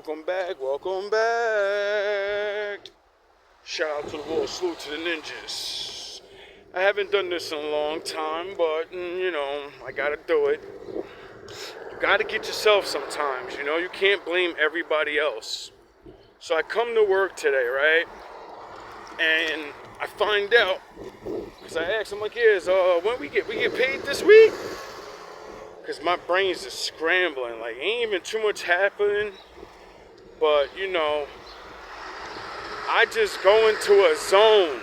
Welcome back, welcome back. Shout out to the world, salute to the ninjas. I haven't done this in a long time, but I gotta do it. You gotta get yourself sometimes, you can't blame everybody else. So I come to work today, right? And I find out, because I asked him, like, when we get paid this week? Because my brain's just scrambling, like, ain't even too much happening. But, I just go into a zone.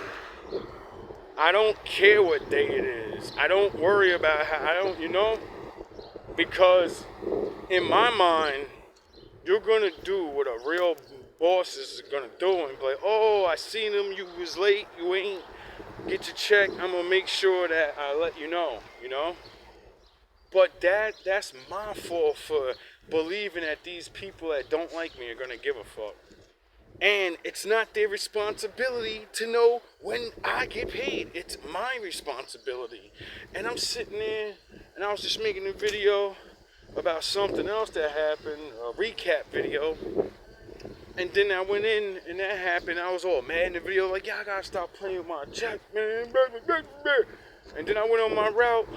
I don't care what day it is. I don't worry about because in my mind, you're going to do what a real boss is going to do and be like, oh, I seen him, you was late, you ain't get your check, I'm going to make sure that I let you know. But that's my fault for believing that these people that don't like me are going to give a fuck. And it's not their responsibility to know when I get paid. It's my responsibility. And I'm sitting there, and I was just making a video about something else that happened, a recap video. And then I went in, and that happened. I was all mad in the video, like, I gotta stop playing with my check, man. And then I went on my route.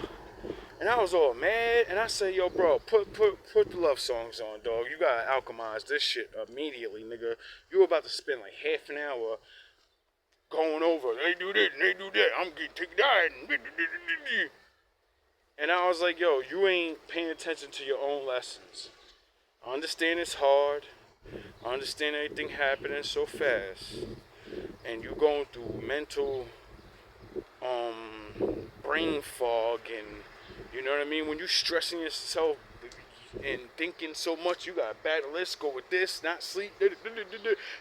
And I was all mad, and I said, yo, bro, put the love songs on, dog. You gotta alchemize this shit immediately, nigga. You about to spend like half an hour going over, they do this, and they do that, I'm gonna take that, and I was like, yo, you ain't paying attention to your own lessons. I understand it's hard. I understand everything happening so fast. And you going through mental brain fog and you know what I mean? When you stressing yourself and thinking so much, you got a bad list, go with this, not sleep,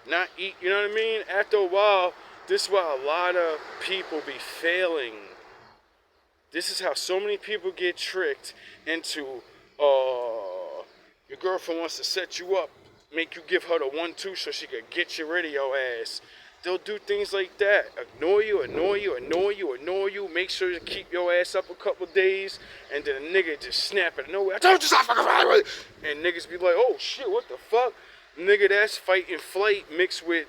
not eat, you know what I mean? After a while, this is why a lot of people be failing. This is how so many people get tricked into, your girlfriend wants to set you up, make you give her the 1-2 so she could get you rid of your ass. They'll do things like that. Annoy you, make sure you keep your ass up a couple days, and then a nigga just snap at nowhere. I told you stop fucking fighting with it. And niggas be like, oh shit, what the fuck? Nigga, that's fight and flight mixed with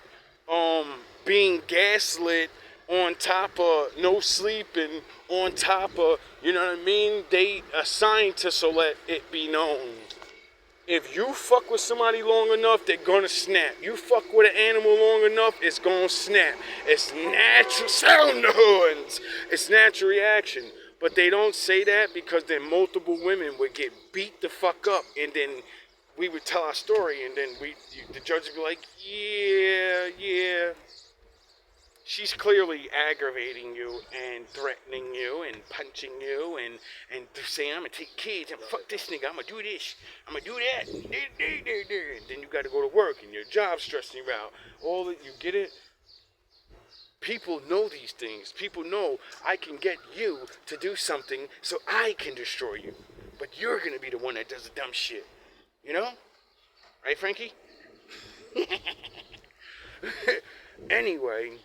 being gaslit on top of no sleep and on top of, you know what I mean? They assigned to so let it be known. If you fuck with somebody long enough, they're gonna snap. You fuck with an animal long enough, it's gonna snap. It's natural sound horns. It's natural reaction. But they don't say that because then multiple women would get beat the fuck up, and then we would tell our story, and then the judge would be like, yeah. She's clearly aggravating you and threatening you and punching you and saying, I'm going to take kids, I'm going to fuck this nigga, I'm going to do this, I'm going to do that. And then you got to go to work and your job's stressing you out. You get it? People know these things. People know I can get you to do something so I can destroy you. But you're going to be the one that does the dumb shit. You know? Right, Frankie? Anyway,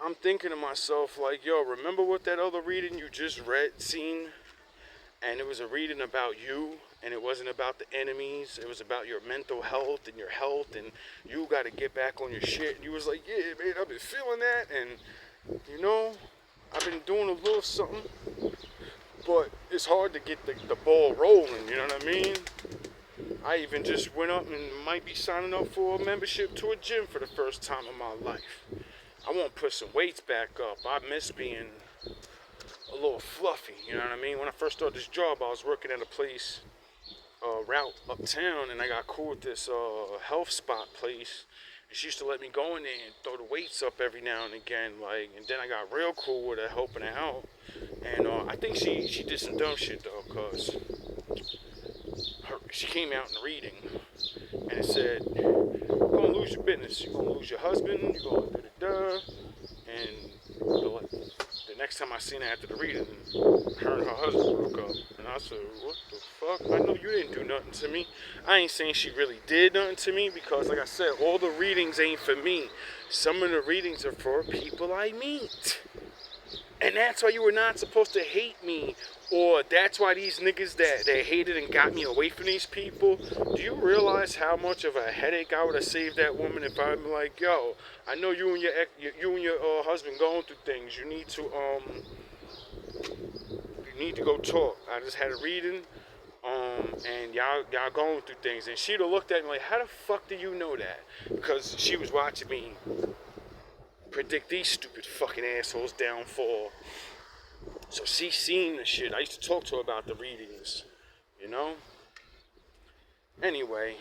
I'm thinking to myself, like, yo, remember what that other reading you just seen? And it was a reading about you, and it wasn't about the enemies. It was about your mental health and your health, and you got to get back on your shit. And you was like, yeah, man, I've been feeling that, and, I've been doing a little something. But it's hard to get the ball rolling, you know what I mean? I even just went up and might be signing up for a membership to a gym for the first time in my life. I want to put some weights back up. I miss being a little fluffy, you know what I mean? When I first started this job, I was working at a place, route uptown, and I got cool with this health spot place. And she used to let me go in there and throw the weights up every now and again, and then I got real cool with her, helping her out. And I think she did some dumb shit, though, because she came out in the reading, and it said, you're going to lose your business. You're going to lose your husband. You're going to da-da-da. And the next time I seen her after the reading, her and her husband broke up. And I said, what the fuck? I know you didn't do nothing to me. I ain't saying she really did nothing to me because, like I said, all the readings ain't for me. Some of the readings are for people I meet. And that's why you were not supposed to hate me. Or that's why these niggas that hated and got me away from these people. Do you realize how much of a headache I would have saved that woman if I'd been like, yo, I know you and your husband going through things. You need to go talk. I just had a reading. And y'all going through things. And she'd have looked at me like, how the fuck do you know that? Because she was watching me predict these stupid fucking assholes' downfall. So she's seen the shit. I used to talk to her about the readings, you know? Anyway,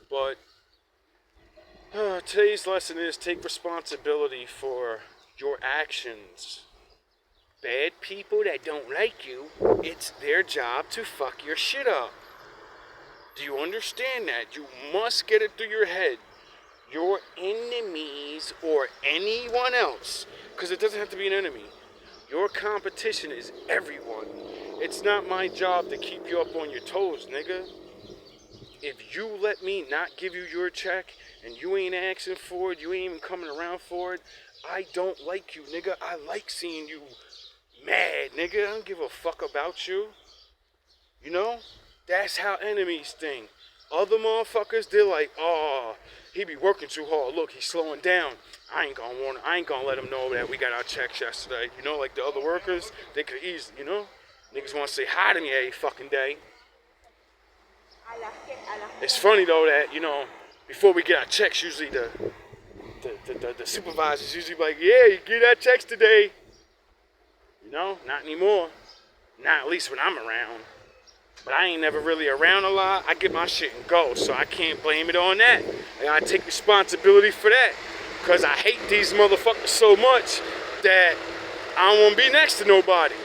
but today's lesson is take responsibility for your actions. Bad people that don't like you, it's their job to fuck your shit up. Do you understand that? You must get it through your head. Your enemies or anyone else, because it doesn't have to be an enemy. Your competition is everyone. It's not my job to keep you up on your toes, nigga. If you let me not give you your check and you ain't asking for it, you ain't even coming around for it, I don't like you, nigga. I like seeing you mad, nigga. I don't give a fuck about you. You know? That's how enemies think. Other motherfuckers, they're like, oh, he be working too hard. Look, he's slowing down. I ain't gonna let him know that we got our checks yesterday. You know, like the other workers, they could easily, you know? Niggas want to say hi to me every fucking day. It's funny though that, you know, before we get our checks, usually the supervisors usually be like, yeah, you get our checks today. You know, not anymore. Not at least when I'm around. But I ain't never really around a lot. I get my shit and go, so I can't blame it on that. I gotta take responsibility for that. Because I hate these motherfuckers so much that I don't want to be next to nobody.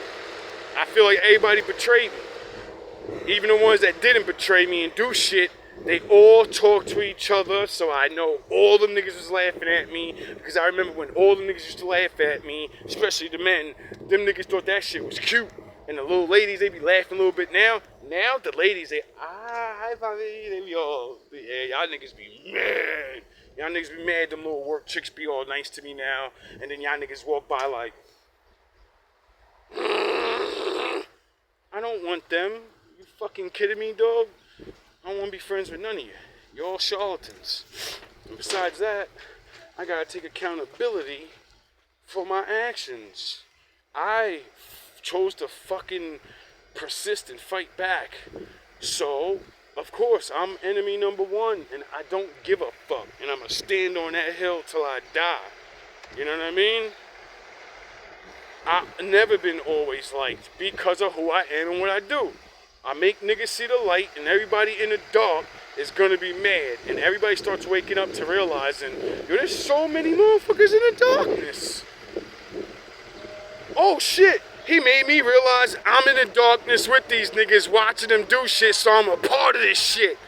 I feel like everybody betrayed me. Even the ones that didn't betray me and do shit, they all talk to each other, so I know all them niggas was laughing at me. Because I remember when all them niggas used to laugh at me, especially the men, them niggas thought that shit was cute. And the little ladies, they be laughing a little bit now. Now the ladies, hi, Bobby. They be all, yeah, y'all niggas be mad. Y'all niggas be mad. Them little work chicks be all nice to me now. And then y'all niggas walk by like, I don't want them. You fucking kidding me, dog? I don't want to be friends with none of you. You're all charlatans. And besides that, I gotta take accountability for my actions. I chose to fucking persist and fight back. So, of course, I'm enemy number one, and I don't give a fuck. And I'm gonna stand on that hill till I die. You know what I mean? I've never been always liked because of who I am and what I do. I make niggas see the light, and everybody in the dark is gonna be mad. And everybody starts waking up to realizing, yo, there's so many motherfuckers in the darkness. Oh shit, he made me realize I'm in the darkness with these niggas watching them do shit, so I'm a part of this shit.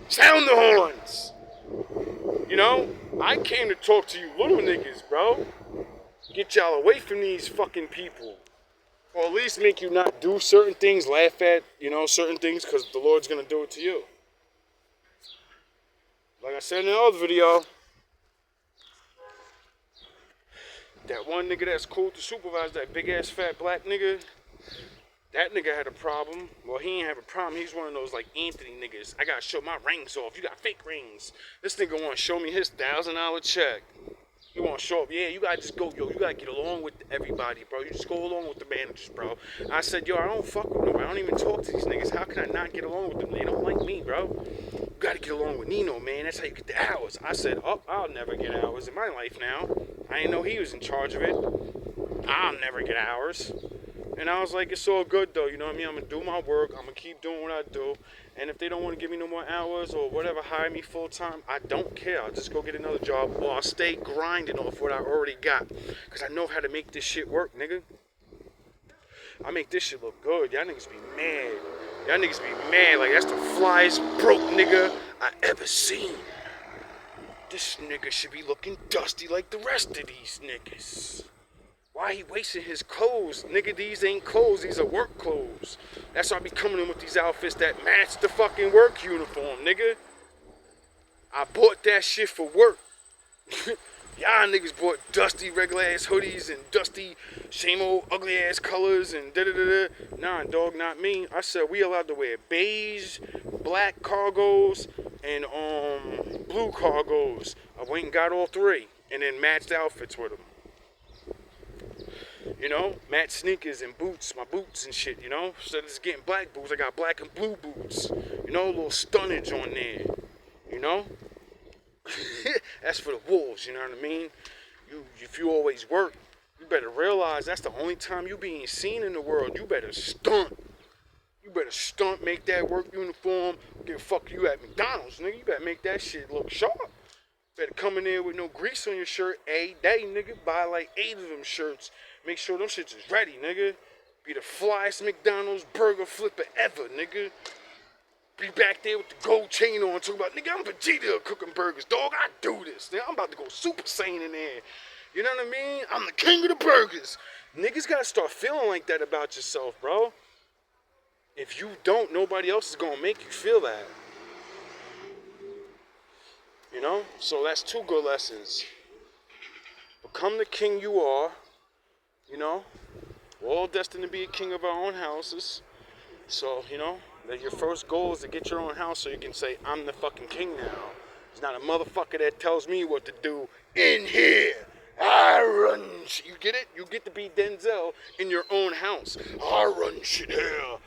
Sound the horns. You know, I came to talk to you little niggas, bro. Get y'all away from these fucking people. Or at least make you not do certain things, laugh at, you know, certain things, because the Lord's going to do it to you. Like I said in the other video, that one nigga that's cool to supervise, that big ass fat black nigga, that nigga had a problem. Well, he ain't have a problem. He's one of those like Anthony niggas. I got to show my rings off. You got fake rings. This nigga want to show me his $1,000 check. You want to show up, yeah, you got to just go, yo, you got to get along with everybody, bro. You just go along with the managers, bro. I said, yo, I don't fuck with nobody. I don't even talk to these niggas. How can I not get along with them? They don't like me, bro. You got to get along with Nino, man. That's how you get the hours. I said, oh, I'll never get hours in my life now. I didn't know he was in charge of it. I'll never get hours. And I was like, it's all good, though. You know what I mean? I'm going to do my work. I'm going to keep doing what I do. And if they don't want to give me no more hours or whatever, hire me full time, I don't care. I'll just go get another job or I'll stay grinding off what I already got. Because I know how to make this shit work, nigga. I make this shit look good. Y'all niggas be mad. Y'all niggas be mad like that's the flyest broke nigga I ever seen. This nigga should be looking dusty like the rest of these niggas. Why he wasting his clothes? Nigga, these ain't clothes, these are work clothes. That's why I be coming in with these outfits that match the fucking work uniform, nigga. I bought that shit for work. Y'all niggas bought dusty regular ass hoodies and dusty, same old ugly ass colors and da da da da. Nah, dog, not me. I said we allowed to wear beige, black cargos, and blue cargos. I went and got all three, and then matched outfits with them. You know, match sneakers and boots, my boots and shit, you know. Instead of just getting black boots, I got black and blue boots. You know, a little stunnage on there, you know. That's for the wolves, you know what I mean? If you always work, you better realize that's the only time you being seen in the world. You better stunt. You better stunt, make that work uniform. Give a fuck you at McDonald's, nigga. You better make that shit look sharp. Better come in there with no grease on your shirt a day, nigga. Buy like 8 of them shirts. Make sure them shits is ready, nigga. Be the flyest McDonald's burger flipper ever, nigga. Be back there with the gold chain on, talking about, nigga, I'm Vegeta cooking burgers, dog. I do this. Nigga, I'm about to go Super Saiyan in there. You know what I mean? I'm the king of the burgers. Niggas gotta start feeling like that about yourself, bro. If you don't, nobody else is gonna make you feel that. You know? So that's 2 good lessons. Become the king you are. You know? We're all destined to be a king of our own houses. So, you know, that your first goal is to get your own house so you can say, I'm the fucking king now. There's not a motherfucker that tells me what to do in here. I run shit. You get it? You get to be Denzel in your own house. I run shit here.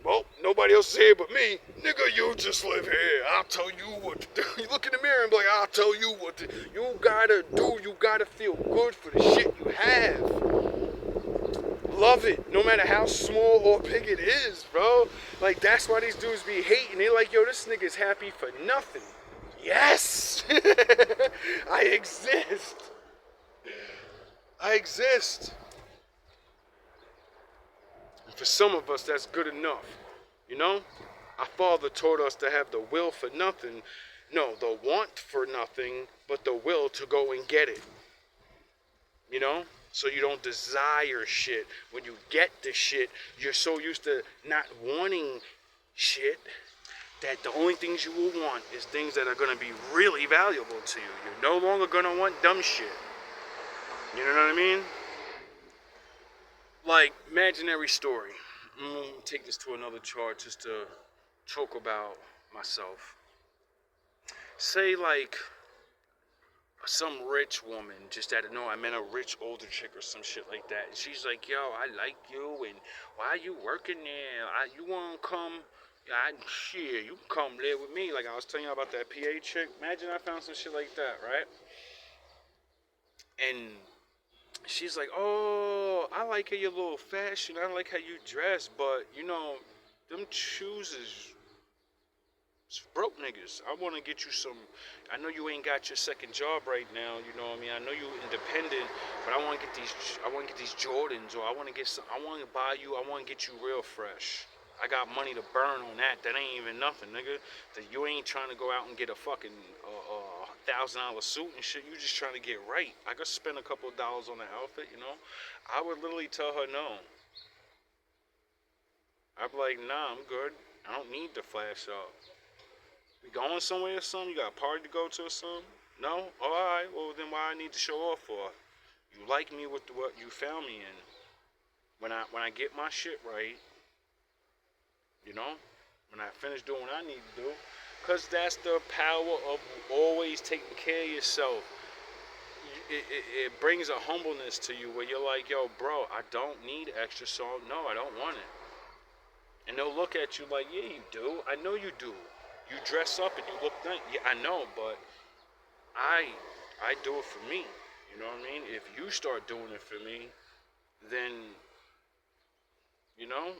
Well, nobody else is here but me. Nigga, you just live here. I'll tell you what to do. You look in the mirror and be like, I'll tell you what to do. You gotta feel good for the shit you have. Love it, no matter how small or big it is, bro. Like, that's why these dudes be hating. They like, yo, this nigga's happy for nothing. Yes! I exist. I exist. And for some of us, that's good enough. You know? Our father taught us to have the will for nothing. No, the want for nothing, but the will to go and get it. You know? So you don't desire shit. When you get the shit, you're so used to not wanting shit that the only things you will want is things that are going to be really valuable to you. You're no longer going to want dumb shit. You know what I mean? Like, imaginary story. I'm going to take this to another chart just to talk about myself. Say, like, some rich woman just out of nowhere. I met a rich older chick or some shit like that. And she's like, yo, I like you, and why are you working there? You want to come? Shit, you can come live with me. Like I was telling you about that PA chick. Imagine I found some shit like that, right? And she's like, oh, I like how you're a little fashion. I like how you dress, but, you know, them shoes is broke niggas. I want to get you some. I know you ain't got your second job right now. You know what I mean? I know you independent, but I want to get these Jordans, or I want to get some. I want to buy you. I want to get you real fresh. I got money to burn on that. That ain't even nothing, nigga. That you ain't trying to go out and get a fucking $1,000 suit and shit. You just trying to get right. I could spend a couple of dollars on the outfit, you know. I would literally tell her no. I'd be like, nah, I'm good. I don't need to flash up. We going somewhere or something? You got a party to go to or something? No? Alright, well then why I need to show off for? You like me with what you found me in. When I get my shit right, you know, when I finish doing what I need to do, because that's the power of always taking care of yourself. It brings a humbleness to you where you're like, yo, bro, I don't need extra salt. No, I don't want it. And they'll look at you like, yeah, you do. I know you do. You dress up and you look nice. Yeah, I know, but I do it for me. You know what I mean? If you start doing it for me, then, you know,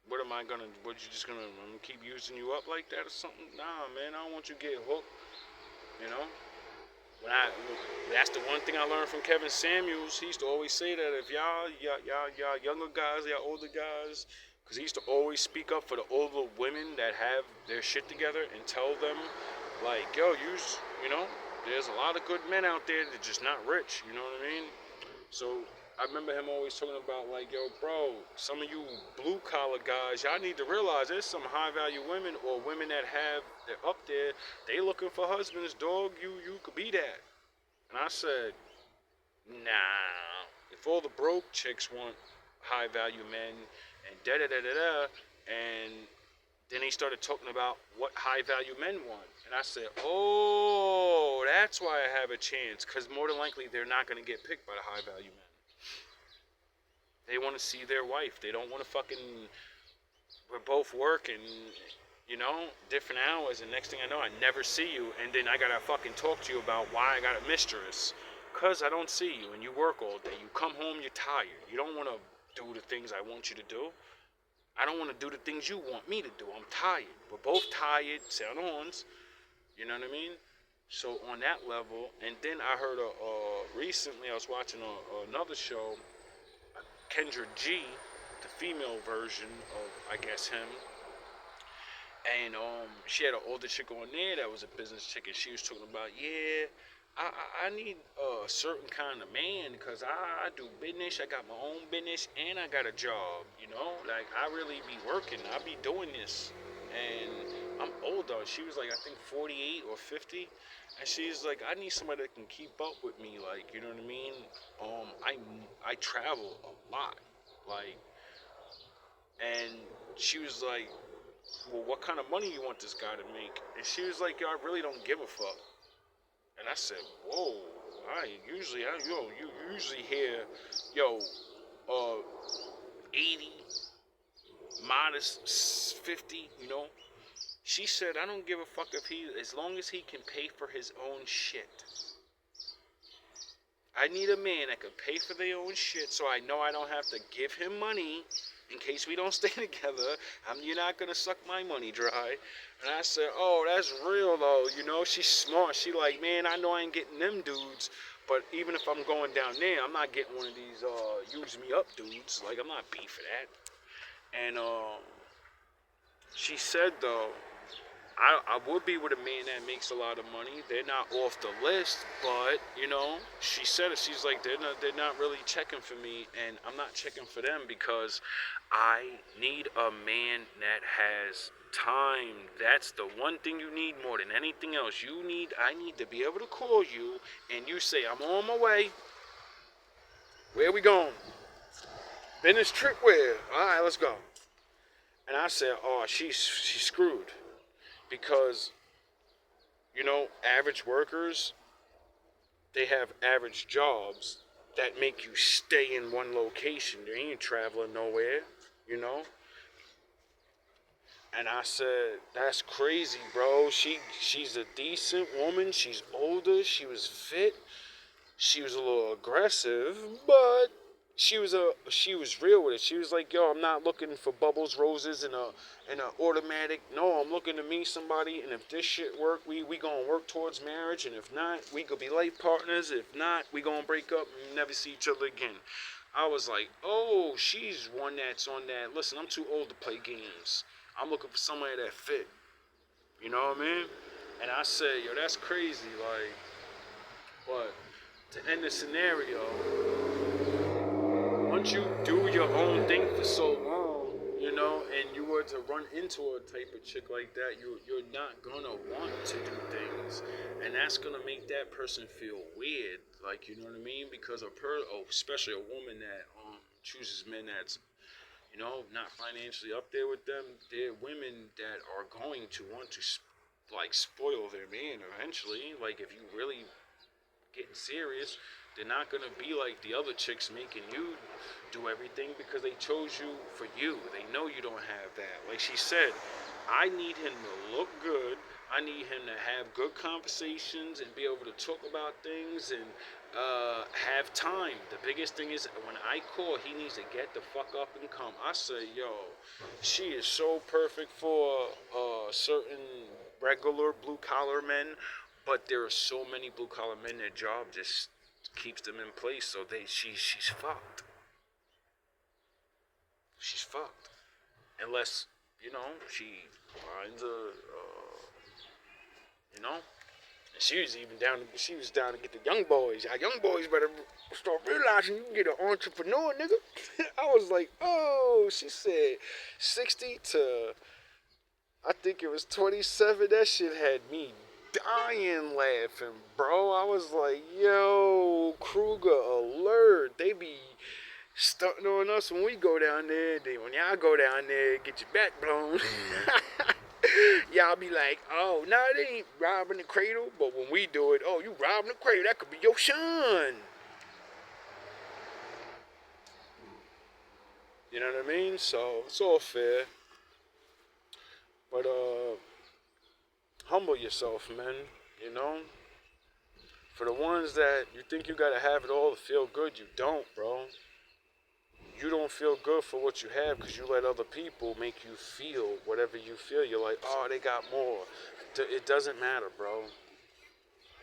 what am I gonna, what you just gonna keep using you up like that or something? Nah, man, I don't want you to get hooked, you know? That's the one thing I learned from Kevin Samuels. He used to always say that if y'all younger guys, y'all older guys, because he used to always speak up for the older women that have their shit together and tell them, like, yo, you know, there's a lot of good men out there that are just not rich, you know what I mean? So I remember him always talking about, like, yo, bro, some of you blue-collar guys, y'all need to realize there's some high-value women or women that they're up there, they looking for husbands, dog, you could be that. And I said, nah. If all the broke chicks want high value men and da da da da da, and then he started talking about what high value men want. And I said, oh, that's why I have a chance. Because more than likely, they're not going to get picked by the high value men. They want to see their wife. They don't want to fucking. We're both working, different hours. And next thing I know, I never see you. And then I got to fucking talk to you about why I got a mistress. Because I don't see you and you work all day. You come home, you're tired. You don't want to do the things I want you to do. I don't want to do the things you want me to do. I'm tired. We're both tired. Sound horns. You know what I mean? So on that level, and then I heard recently I was watching another show, Kendra G, the female version of I guess him, and she had an older chick on there that was a business chick, and she was talking about I need a certain kind of man because I do business. I got my own business and I got a job. Like I really be working. I be doing this, and I'm older. She was like I think 48 or 50, and she's like I need somebody that can keep up with me. Like you know what I mean? I travel a lot, like, and she was like, well, what kind of money you want this guy to make? And she was like, yo, I really don't give a fuck. And I said, whoa, you usually hear, 80, modest 50, She said, I don't give a fuck as long as he can pay for his own shit. I need a man that can pay for their own shit so I know I don't have to give him money in case we don't stay together. You're not going to suck my money dry. And I said, oh, that's real, though. She's smart. She like, man, I know I ain't getting them dudes. But even if I'm going down there, I'm not getting one of these use me up dudes. Like, I'm not beefing that. And she said, though, I would be with a man that makes a lot of money. They're not off the list, but she said it. She's like they're not really checking for me, and I'm not checking for them because I need a man that has time. That's the one thing you need more than anything else. I need to be able to call you, and you say I'm on my way. Where we going? Business trip where? All right, let's go. And I said, oh, she's screwed. Because, average workers, they have average jobs that make you stay in one location. They ain't traveling nowhere, And I said, that's crazy, bro. She's a decent woman. She's older. She was fit. She was a little aggressive, but she was real with it. She was like, yo, I'm not looking for bubbles, roses, and a automatic. No, I'm looking to meet somebody, and if this shit work, we gonna work towards marriage, and if not, we could be life partners. If not, we gonna break up and never see each other again. I was like, oh, she's one that's on that. Listen, I'm too old to play games. I'm looking for somebody that fit. You know what I mean? And I said, yo, that's crazy, like, but to end the scenario, once you do your own thing for so long, and you were to run into a type of chick like that, you're not gonna want to do things, and that's gonna make that person feel weird, like, you know what I mean? Because especially a woman that chooses men that's, not financially up there with them, they're women that are going to want to like spoil their man eventually. Like if you really getting serious, they're not going to be like the other chicks making you do everything because they chose you for you. They know you don't have that. Like she said, I need him to look good. I need him to have good conversations and be able to talk about things and have time. The biggest thing is when I call, he needs to get the fuck up and come. I say, yo, she is so perfect for certain regular blue collar men, but there are so many blue collar men, their job just keeps them in place. So she's fucked. She's fucked. Unless, she finds and she was down to get the young boys. Our young boys better start realizing you can get an entrepreneur, nigga. I was like, oh, she said 60 to, I think it was 27. That shit had me dying laughing, bro. I was like, yo, Kruger alert. They be stunting on us when we go down there. When y'all go down there, get your back blown. Y'all be like, oh, no, they ain't robbing the cradle. But when we do it, oh, you robbing the cradle. That could be your son. You know what I mean? So it's all fair. But humble yourself, man. You know? For the ones that you think you gotta have it all to feel good, you don't, bro. You don't feel good for what you have because you let other people make you feel whatever you feel. You're like, oh, they got more. It doesn't matter, bro.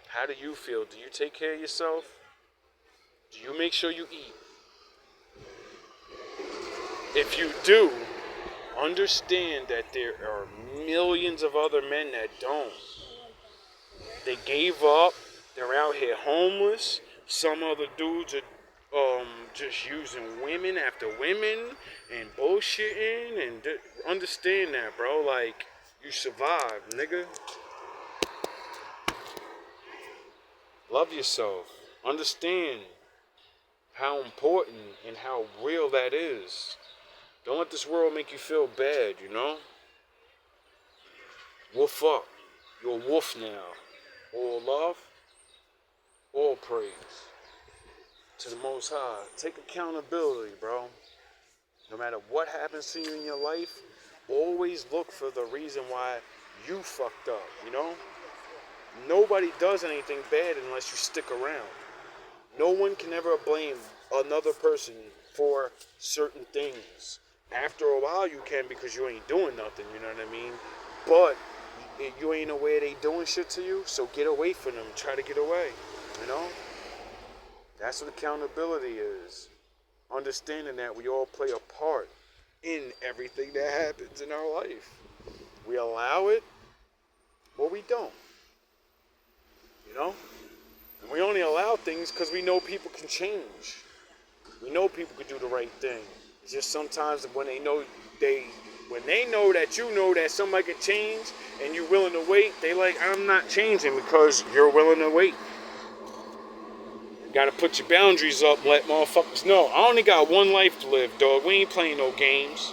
How do you feel? Do you take care of yourself? Do you make sure you eat? If you do, understand that there are millions of other men that don't. They gave up. They're out here homeless. Some other dudes are just using women after women and bullshitting. And understand that, bro. Like, you survive, nigga. Love yourself. Understand how important and how real that is. Don't let this world make you feel bad, you know? Woof up. You're a wolf now. All love, all praise to the Most High. Take accountability, bro. No matter what happens to you in your life, always look for the reason why you fucked up, you know? Nobody does anything bad unless you stick around. No one can ever blame another person for certain things. After a while you can because you ain't doing nothing, you know what I mean? But you ain't aware they doing shit to you, so get away from them. Try to get away, you know? That's what accountability is. Understanding that we all play a part in everything that happens in our life. We allow it, or we don't. You know? And we only allow things because we know people can change. We know people can do the right thing. It's just sometimes when they know that you know that somebody can change and you're willing to wait, they like, I'm not changing because you're willing to wait. You gotta put your boundaries up and let motherfuckers know. I only got one life to live, dog. We ain't playing no games.